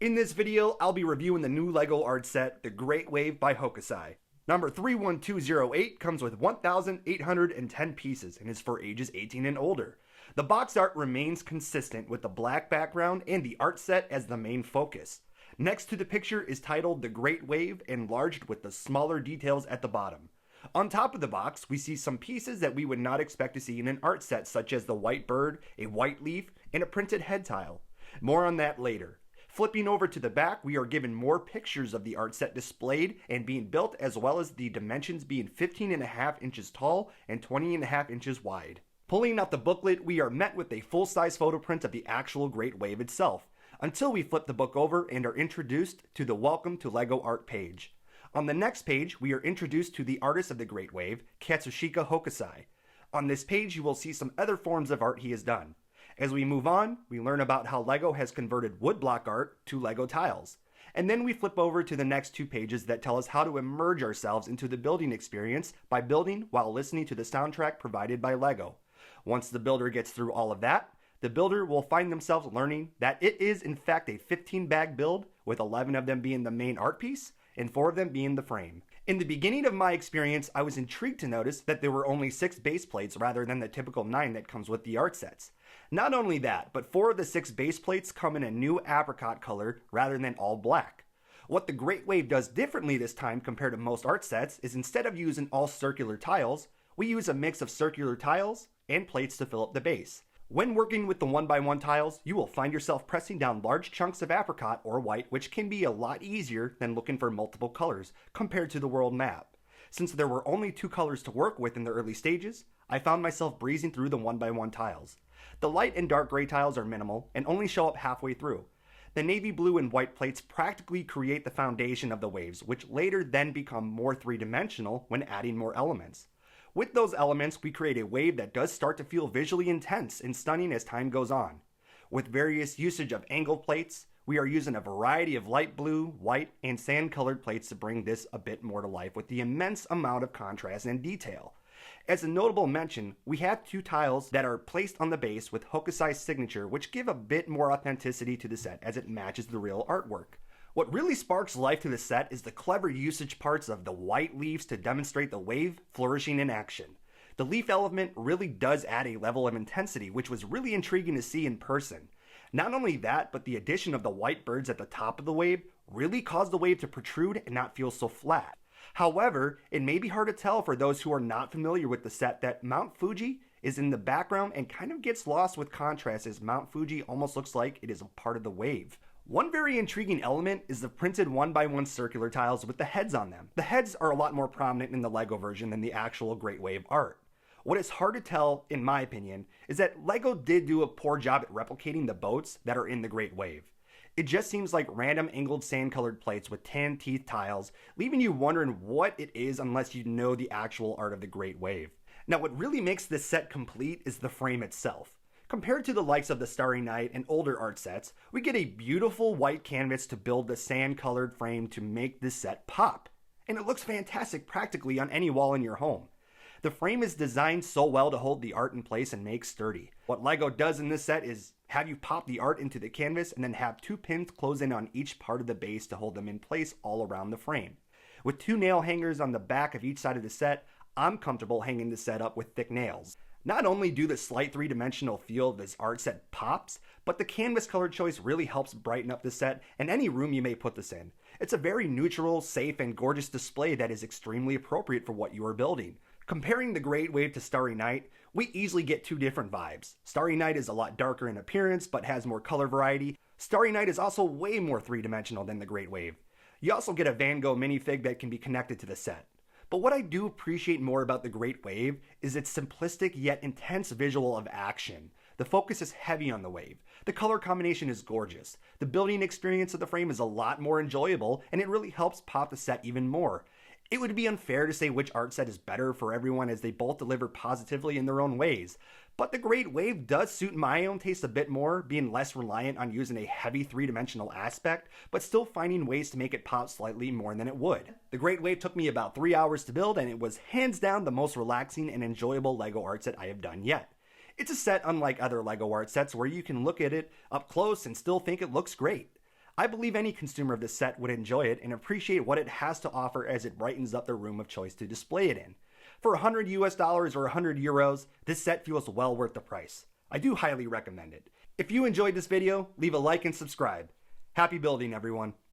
In this video, I'll be reviewing the new LEGO art set, The Great Wave by Hokusai. Number 31208 comes with 1,810 pieces and is for ages 18 and older. The box art remains consistent with the black background and the art set as the main focus. Next to the picture is titled The Great Wave, enlarged with the smaller details at the bottom. On top of the box, we see some pieces that we would not expect to see in an art set, such as the white bird, a white leaf, and a printed head tile. More on that later. Flipping over to the back, we are given more pictures of the art set displayed and being built, as well as the dimensions being 15.5 inches tall and 20.5 inches wide. Pulling out the booklet, we are met with a full-size photo print of the actual Great Wave itself, until we flip the book over and are introduced to the Welcome to LEGO Art page. On the next page, we are introduced to the artist of the Great Wave, Katsushika Hokusai. On this page, you will see some other forms of art he has done. As we move on, we learn about how LEGO has converted woodblock art to LEGO tiles. And then we flip over to the next two pages that tell us how to immerse ourselves into the building experience by building while listening to the soundtrack provided by LEGO. Once the builder gets through all of that, the builder will find themselves learning that it is in fact a 15-bag build, with 11 of them being the main art piece and 4 of them being the frame. In the beginning of my experience, I was intrigued to notice that there were only 6 base plates rather than the typical 9 that comes with the art sets. Not only that, but 4 of the 6 base plates come in a new apricot color rather than all black. What the Great Wave does differently this time compared to most art sets is, instead of using all circular tiles, we use a mix of circular tiles and plates to fill up the base. When working with the 1x1 tiles, you will find yourself pressing down large chunks of apricot or white, which can be a lot easier than looking for multiple colors compared to the world map. Since there were only 2 colors to work with in the early stages, I found myself breezing through the 1x1 tiles. The light and dark gray tiles are minimal and only show up halfway through. The navy blue and white plates practically create the foundation of the waves, which later then become more three-dimensional when adding more elements. With those elements, we create a wave that does start to feel visually intense and stunning as time goes on. With various usage of angle plates, we are using a variety of light blue, white, and sand-colored plates to bring this a bit more to life with the immense amount of contrast and detail. As a notable mention, we have 2 tiles that are placed on the base with Hokusai's signature, which give a bit more authenticity to the set as it matches the real artwork. What really sparks life to the set is the clever usage parts of the white leaves to demonstrate the wave flourishing in action. The leaf element really does add a level of intensity, which was really intriguing to see in person. Not only that, but the addition of the white birds at the top of the wave really caused the wave to protrude and not feel so flat. However, it may be hard to tell for those who are not familiar with the set that Mount Fuji is in the background and kind of gets lost with contrast, as Mount Fuji almost looks like it is a part of the wave. One very intriguing element is the printed 1x1 circular tiles with the heads on them. The heads are a lot more prominent in the LEGO version than the actual Great Wave art. What is hard to tell, in my opinion, is that LEGO did do a poor job at replicating the boats that are in the Great Wave. It just seems like random angled sand-colored plates with tan teeth tiles, leaving you wondering what it is unless you know the actual art of the Great Wave. Now, what really makes this set complete is the frame itself. Compared to the likes of the Starry Night and older art sets, we get a beautiful white canvas to build the sand-colored frame to make this set pop. And it looks fantastic practically on any wall in your home. The frame is designed so well to hold the art in place and make sturdy. What LEGO does in this set is have you pop the art into the canvas and then have 2 pins close in on each part of the base to hold them in place all around the frame. With 2 nail hangers on the back of each side of the set, I'm comfortable hanging the set up with thick nails. Not only do the slight 3-dimensional feel of this art set pops, but the canvas color choice really helps brighten up the set and any room you may put this in. It's a very neutral, safe, and gorgeous display that is extremely appropriate for what you are building. Comparing the Great Wave to Starry Night, we easily get 2 different vibes. Starry Night is a lot darker in appearance but has more color variety. Starry Night is also way more 3-dimensional than the Great Wave. You also get a Van Gogh minifig that can be connected to the set. But what I do appreciate more about the Great Wave is its simplistic yet intense visual of action. The focus is heavy on the wave. The color combination is gorgeous. The building experience of the frame is a lot more enjoyable, and it really helps pop the set even more. It would be unfair to say which art set is better for everyone, as they both deliver positively in their own ways. But the Great Wave does suit my own taste a bit more, being less reliant on using a heavy 3-dimensional aspect, but still finding ways to make it pop slightly more than it would. The Great Wave took me about 3 hours to build, and it was hands down the most relaxing and enjoyable LEGO art set I have done yet. It's a set unlike other LEGO art sets where you can look at it up close and still think it looks great. I believe any consumer of this set would enjoy it and appreciate what it has to offer as it brightens up their room of choice to display it in. For $100 or €100, this set feels well worth the price. I do highly recommend it. If you enjoyed this video, leave a like and subscribe. Happy building, everyone.